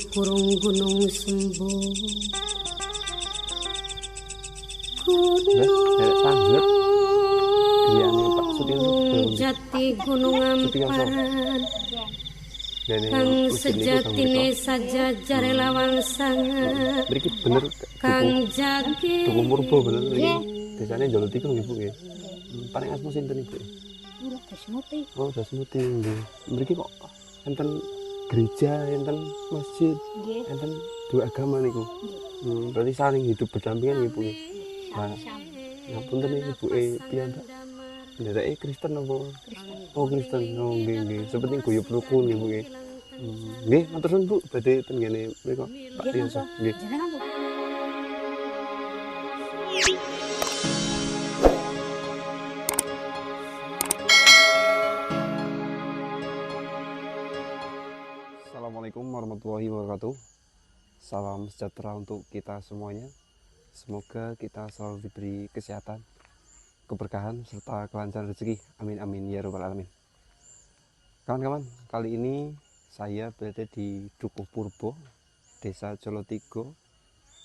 kurung gunung sembuh. Gunung jati gunung amparan kang sejatine saja jare lawang sanga mriki bener kang jage Dukuh Purba bener nggih desane Jolotikung nggih Bu nggih paling asma sinten Ibu Dasmuti oh Dasmuti nggih mriki kok enten gereja enten masjid enten dua agama niku berarti saling hidup berdampingan nggih Bu nggih nah ngapunten ibuke piyambak ndereke Kristen apa oh Kristen oh nggih seperti guyub rukun nggih Bu nggih nggih matur nuwun Bu badhe ten ngene mriku Pak Tioso nggih Assalamualaikum warahmatullahi wabarakatuh. Salam sejahtera untuk kita semuanya. Semoga kita selalu diberi kesehatan, keberkahan, serta kelancaran rezeki. Amin amin ya rabbal alamin. Kawan-kawan, kali ini saya berada di Dukuh Purba, Desa Jolotigo,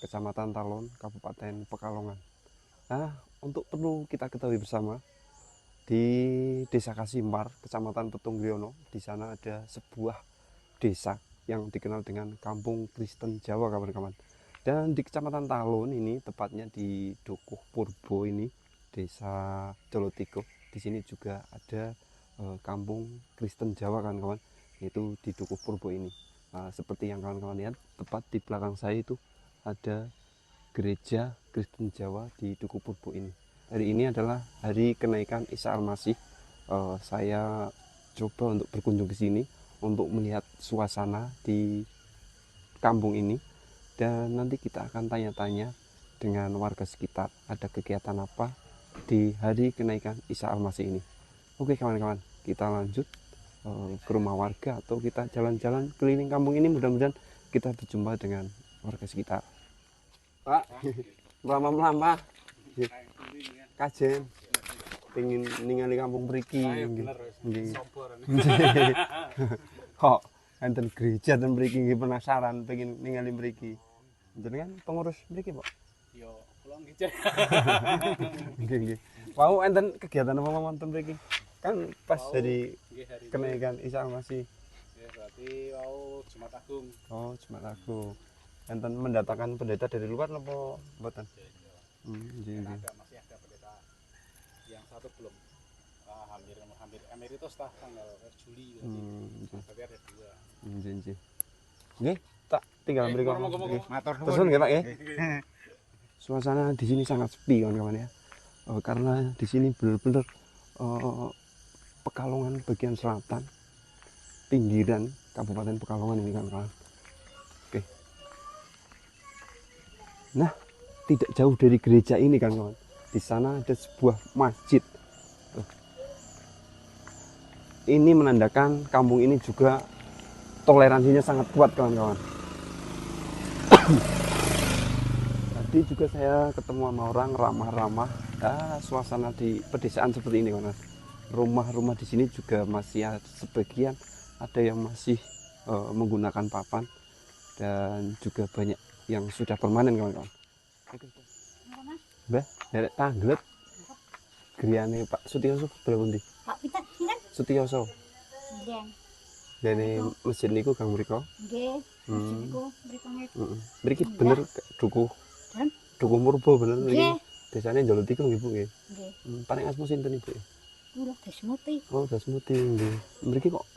Kecamatan Talon, Kabupaten Pekalongan. Nah, untuk perlu kita ketahui bersama, di Desa Kasimpar, Kecamatan Petungriono, di sana ada sebuah desa yang dikenal dengan Kampung Kristen Jawa, kawan-kawan. Dan di Kecamatan Talon ini, tepatnya di Dukuh Purba ini, Desa Jolotigo, di sini juga ada Kampung Kristen Jawa, kawan-kawan, yaitu di Dukuh Purba ini. Nah, seperti yang kawan-kawan lihat, tepat di belakang saya itu ada gereja Kristen Jawa di Dukuh Purba ini. Hari ini adalah hari kenaikan Isa Al-Masih. Saya coba untuk berkunjung ke sini untuk melihat suasana di kampung ini, dan nanti kita akan tanya-tanya dengan warga sekitar ada kegiatan apa di hari kenaikan Isa Al-Masih ini. Oke kawan-kawan, kita lanjut ke rumah warga atau kita jalan-jalan keliling kampung ini, mudah-mudahan kita berjumpa dengan warga sekitar. Pak, lama-lama kajen pengen ningali kampung mriki nggih. Kok enten gereja ten mriki nggih, penasaran pengen ningali mriki. Jenengan pengurus mriki, Pak? Yo, kula nggih. Nggih, nggih. Wau enten kegiatan apa wonten mriki? Kan pas dari kenaikan Isa Al-Masih. Ya, berarti wau Jumat Agung. Oh, Jumat Agung. Enten mendatangkan pendeta dari luar napa mboten? Nggih, nggih. Masih ada pendeta yang satu belum hampir emeritus lah tanggal Juli berarti ada dua. Nggih. Nggih, tak tinggal mriko. Matur nuwun nggih, Pak nggih. Suasana di sini sangat sepi kawan-kawan ya. Karena di sini benar-benar Pekalongan bagian selatan, pinggiran Kabupaten Pekalongan ini kawan-kawan. Oke. Nah, tidak jauh dari gereja ini kawan-kawan. Di sana ada sebuah masjid. Ini menandakan kampung ini juga toleransinya sangat kuat kawan-kawan. Tadi juga saya ketemu sama orang ramah-ramah. Suasana di pedesaan seperti ini kawan-kawan. Rumah-rumah di sini juga masih ada sebagian ada yang masih menggunakan papan, dan juga banyak yang sudah permanen kawan-kawan. Mbah, derek tanglet griyane Pak Sutioso berapa ndi? Pak Pitak sinten? Sutioso. Nggih. Dene masjid niku Kang mriko. Nggih. Masjid niku mriko nggih. Mriki bener Dukuh. Dukuh Purba bener nggih. Desane Jolotikung nggih Bu nggih. Nggih. Paling asma sinten Ibu? Kula Dasmuti. Oh, Dasmuti nggih. Mriki kok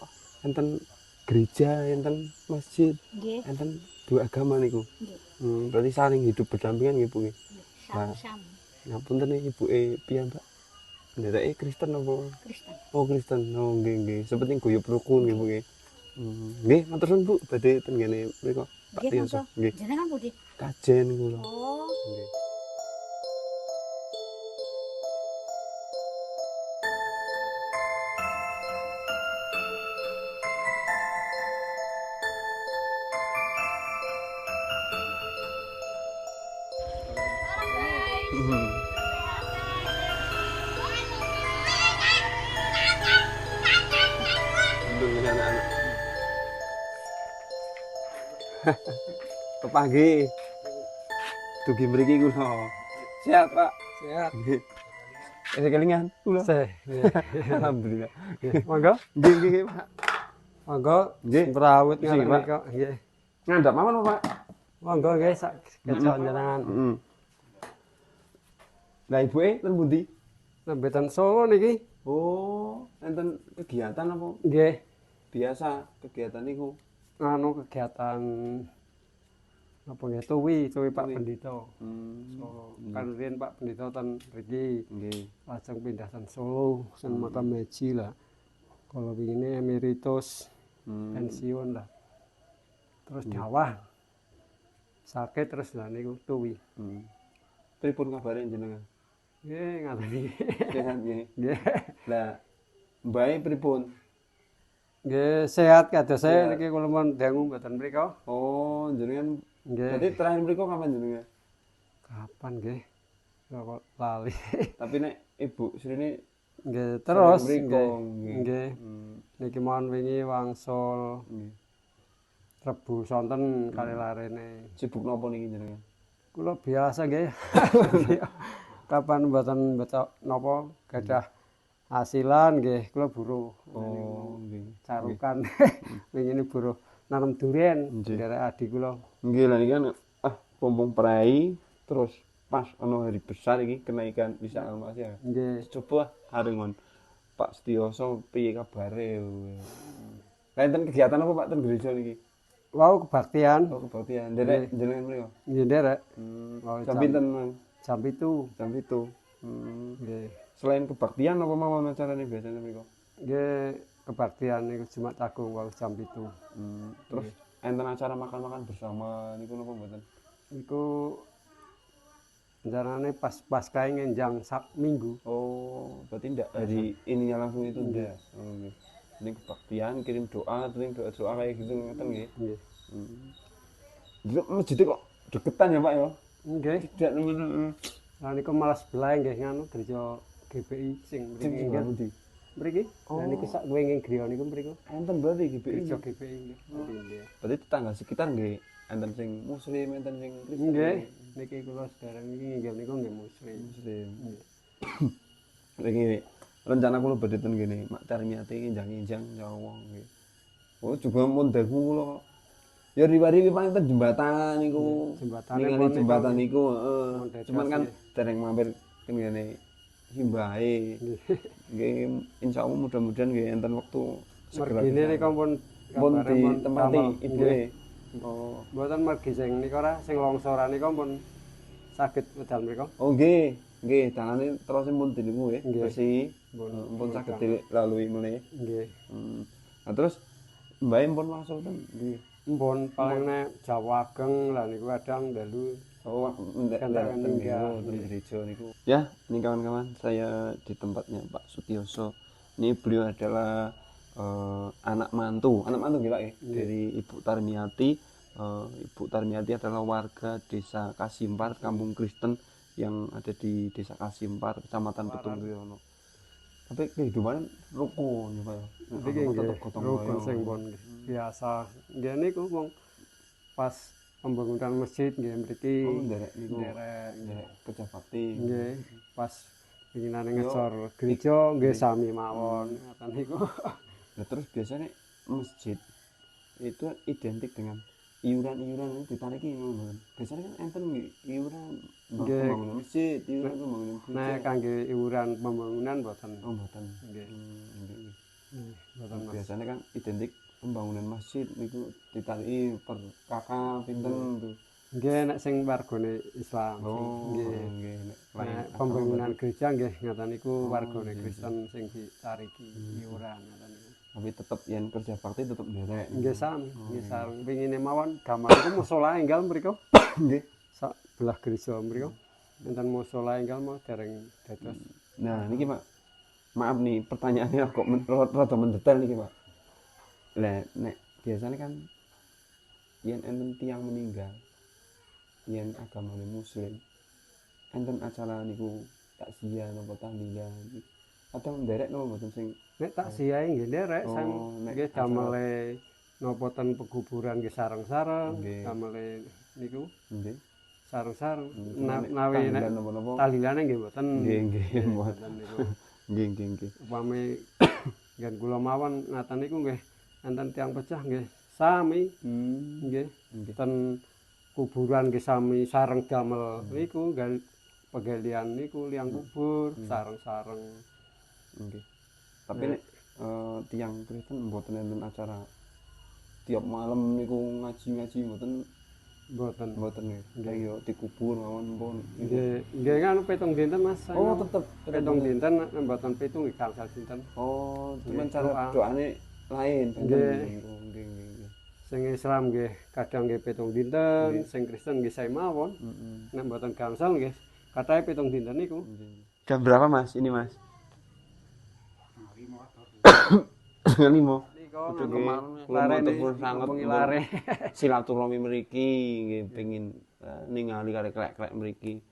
enten gereja, enten masjid, Nggih. enten dua agama niku. Nggih. Berarti saling hidup berdampingan nggih Bu nggih. Sam-sam. Ngapunten ibuke piyambak. Ndereke Kristen apa? Kristen. Oh, Kristen. Oh, nggih. Seperti guyub rukun nggih Bu nggih. Nggih, matur nuwun Bu, badhe ten ngene mriku Pak Tioso. Nggih. Jenengan pundi? Kajen kula. Oh. Nggih. Anak-anak. Kepanggih. Dugi mriki kula. Sehat, Pak. Sehat. Nggih. Wis kelingan kula. Alhamdulillah. Monggo, Nggih, nggih, Pak. monggo Nggih. semrawut Sing, ngaten Pak. nika. Nggih. Ngandhap mawon, Pak. Monggo nggih sak kecok jenengan. Heeh. Lah ibuke ten pundi? Nembe ten Solo niki. Oh, enten kegiatan apa? Nggih. Biasa kegiatan niku. Anu kegiatan apa nggih tuwi Pak Tuwi. Pendito. Hmm. Solo. Kan riyen Pak Pendito ten mriki. Nggih. Lajeng pindah ten Solo, sen makam Meji lah. Kalau begini emeritus pensiun lah. Terus Jawa. Sakit terus lah niku tuwi. Pripun kabare jenengan? Nggih ngaten iki. Sehat nggih. Nggih. Lah mbae pripun? Nggih sehat kados saya Sehat. niki kula mun dangu mboten mriko. Oh, jenengan Nggih. berarti terakhir mriko kapan jenengan? Kapan nggih? Kok lali. Tapi nek Ibu Srine Nggih terus mriko, nggih. Nggih. Niki mon wingi wangsul Nggih. Rebu sonten kali larene. Sibuk napa niki jenengan? Kula biasa nggih. Kapan mboten betok napa gadah hasilan nggih kula buruh. Oh, nggih. Carukan. Wingi buruh nanam duren Nggih. derek adik kula. Nggih lah niki kan pompong prei terus pas ono hari besar iki kenaikan bisa Mas ya. Nggih. Coba harengon Pak Setioso piye kabare? Lah enten kegiatan apa Pak ten gereja niki? Wau kebaktian. Oh, kebaktian. Derek jenengan mriko. Nggih derek. Oh, jam pinten, Mas? Jam 7. Jam 7. Nggih. Selain kebaktian apa mawon acarane biasanya mriko? Nggih kebaktian niku Jumat Agung wau jam 7. Terus enten acara makan-makan bersama niku napa mboten? Iku rencanane pas Paskah ngenjang Minggu. Oh, berarti ndak hari ininya langsung itu ndak. Oh, nggih. Ini kebaktian, kirim doa, sering doa-doa kayak gitu ngeten nggih. Nggih. Jadi masjidnya kok deketan ya Pak ya? Nggih. Tidak nemen. Lah niku malah sebelah nggih nganu gereja GBI sing mriki nggih. Pundi? Mriki. Lah niku sak winging griya niku mriku. Enten berarti GBI. Gereja GBI nggih. Nggih. Berarti tetangga sekitar nggih. Enten sing muslim, enten sing Kristen. Nggih. Niki kula sekarang iki nginggil niku nggih muslim. Muslim. Nggih. Lagi rencana kula badhe ten kene, mak Tarmiati iki njang-njang Jawa nggih. Oh, juga modelku kula. Ya riwari paling ten jembatan niku. Jembatane Ningali pun jembatan niku. niku, heeh. Mondel Cuman kan kasih. dereng mampir kene himbahe. Nggih. Nggih, insyaallah mudah-mudahan nggih enten wektu Mergine nika pun pun kabare di pun tempati damel. ibuke. Nggih. Oh. Mboten mergi sing nika ora sing longsoran nika pun saged medal mriku. Oh nggih, nggih, dangane terus pun diniku nggih, Nggih. bersih. Pun Pun saged dilalui meneh. nggih. Nah terus Mbak pun langsung ten nggih. Mpun paling nek Jawa Ageng lah niku kadang dalu. Oh, ndek Kendaraan ten tinggal. gereja niku. Ya, ini kawan-kawan, saya di tempatnya Pak Sutioso. Ini beliau adalah anak mantu nggih Pak ya, dari Ibu Tarmiati. Ibu Tarmiati adalah warga Desa Kasimpar, Kampung Kristen yang ada di Desa Kasimpar, Kecamatan Petunggriono. Tapi kehidupan rukun ya Pak ya. Iki nggih rukun sing pun nggih. Biasa. Nggih niku wong pas pembangunan masjid nggih mriki. Oh, nderek niku. Nderek. Nderek kerja bakti. Nggih. Pas pinginane ngesor gereja nggih sami mawon ngoten niku. Nah, terus biasanya masjid itu identik dengan iuran-iuran itu ditariki ngono. Biasanya kan enten nggih iuran Nggih. pembangunan masjid, iuran pembangunan gereja. Nek kangge iuran pembangunan mboten. Oh, mboten. Nggih. Nggih. Mboten Mas. Biasanya kan identik pembangunan masjid niku ditariki per kakak pinten tuh. Nggih nek sing wargane Islam. Oh, Nggih. nggih. Nek pembangunan gereja nggih ngaten niku wargane Kristen sing ditariki iuran ngaten niku. Tapi tetep yen kerja bakti tetep nderek. Nggih sami, nggih sareng pengine mawon gamel niku musala enggal mriku. Nggih. Sak belah gereja mriku. Enten musala enggal mau dereng dados. Nah, niki Pak. Maaf nih, pertanyaannya kok rada mendetail niki, Pak. Lah, nek biasanya kan yen enten tiyang meninggal, yen agamane muslim, enten acara niku takziah napa tahlilan. Kadang nderek napa mboten sing Nek tak siyae nggih nderek sang nek nggih damele napa ten pekuburan nggih sareng-sareng, Nggih. damel niku Nggih. sareng-sareng. Nek Nawi nek tahlilan napa-napa. tahlilane nggih mboten. Nggih, nggih, mboten. Mboten niku. Nggih, nggih, nggih. Upami nggen kula mawon ngaten niku nggih enten tiyang pecah nggih sami nggih Nggih. ten kuburan nggih sami sareng damel niku nggal pegalian niku liang kubur sareng-sareng. Nggih. Tapi nek tiyang Kristen mboten enten acara tiap malam niku ngaji-ngaji mboten Mboten. mboten nggih. Kaya dikubur mawon pun. Nggih, nggih kan pitung dinten Mas. Oh, tetep pitung dinten mboten pitung nggih gangsal dinten. Oh, cuman Nggih, cara doa. doane lain. Nggih. Oh, nggih, nggih. Sing Islam nggih kadang nggih pitung dinten, sing Kristen nggih sae mawon. Heeh. Nek mboten gangsal nggih kathahe pitung dinten niku. Jam berapa Mas? Ini Mas. Nah, 5 atau Limo. Nika Udah nggih nggih. lare Kula matur sanget ngomong lare. Silaturahmi mriki nggih pengin ningali kali klek-klek mriki.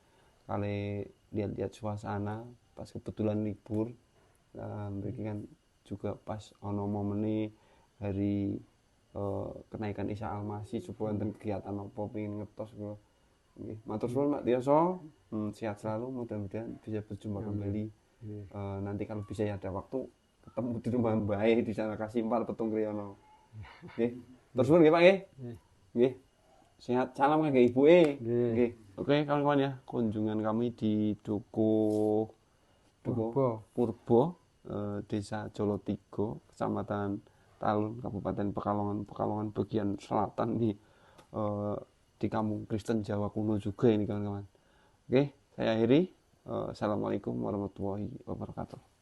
Kali lihat-lihat suasana pas kebetulan libur. Mriki kan juga pas ono momene hari kenaikan Isa Al-Masih supaya enten kegiatan apa pengin ngetos kula. Nggih, matur suwun Mak Tioso. Sehat selalu, mudah-mudahan bisa berjumpa kembali. Nanti kalau bisa ya ada waktu ketemu di rumah Mbak di sana Kasimpal Petung Kriyono. Nggih. Terus nggih Pak nggih. Nggih. Sehat salam kangge ibuke. Nggih. Oke kawan-kawan ya, kunjungan kami di Dukuh Purbo, Desa Jolotigo, Kecamatan Talun, Kabupaten Pekalongan bagian selatan nih. Di kampung Kristen Jawa kuno juga ini kawan-kawan. Oke, saya akhiri. Assalamualaikum warahmatullahi wabarakatuh.